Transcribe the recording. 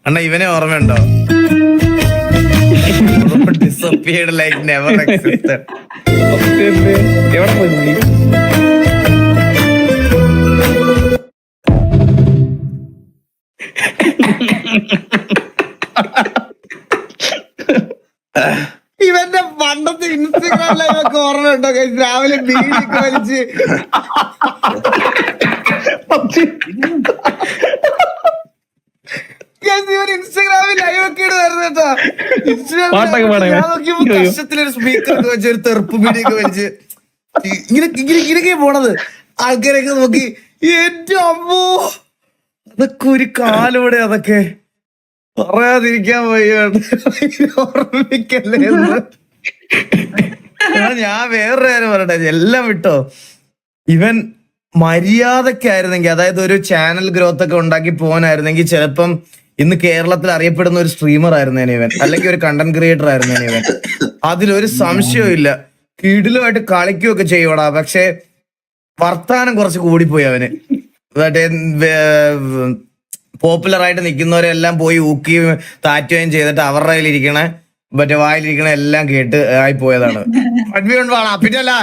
അണ്ണ ഇവനെ ഓർമ്മയുണ്ടോ? Disappeared like never existed. എവിടെ പോയി? ഇവന്റെ പണ്ടത്തെ ഇൻസ്റ്റഗ്രാം ലൈവൊക്കെ ഓർമ്മയുണ്ടോ? രാവിലെ ബീഡിയൊക്കെ വലിച്ച് ഇവൻ ഇൻസ്റ്റഗ്രാമിൽ ലൈവൊക്കെ ഇടുവായിരുന്നു കേട്ടോ. ഞാൻ നോക്കിയപ്പോ കഷ്ടത്തിലൊരു സ്പീക്കറൊക്കെ വെച്ച് ഒരു തെറുപ്പ് ബീഡിയൊക്കെ വലിച്ച് ഇങ്ങനെയൊക്കെ പോണത്. ആൾക്കാരൊക്കെ നോക്കി എന്റെ അമ്മോ, അതൊക്കെ ഒരു കാലോടെ അതൊക്കെ പറയാതിരിക്കാൻ വയ്യാണ്. ഓർമ്മിക്കല്ലേ എന്ന്. ഞാൻ വേറൊരു കാര്യം പറയട്ടെ, എല്ലാം വിട്ടോ. ഇവൻ മര്യാദക്കായിരുന്നെങ്കിൽ, അതായത് ഒരു ചാനൽ ഗ്രോത്ത് ഒക്കെ ഉണ്ടാക്കി പോകാനായിരുന്നെങ്കിൽ ചിലപ്പം ഇന്ന് കേരളത്തിൽ അറിയപ്പെടുന്ന ഒരു സ്ട്രീമർ ആയിരുന്നേനെ ഇവൻ, അല്ലെങ്കിൽ ഒരു കണ്ടന്റ് ക്രിയേറ്റർ ആയിരുന്നേനെ ഇവൻ. അതിലൊരു സംശയവും ഇല്ല. കിടിലുമായിട്ട് കളിക്കുകയൊക്കെ ചെയ്യൂടാ. പക്ഷെ വർത്താനം കുറച്ച് കൂടിപ്പോയി അവന്. മറ്റേ പോപ്പുലർ ആയിട്ട് നിൽക്കുന്നവരെല്ലാം പോയി ഊക്കുകയും താറ്റുകയും ചെയ്തിട്ട് അവരുടെ കയ്യിലിരിക്കണ മറ്റേ വായിലിരിക്കണ എല്ലാം കേട്ട് ആയിപ്പോയതാണ്. പിന്നെ അല്ല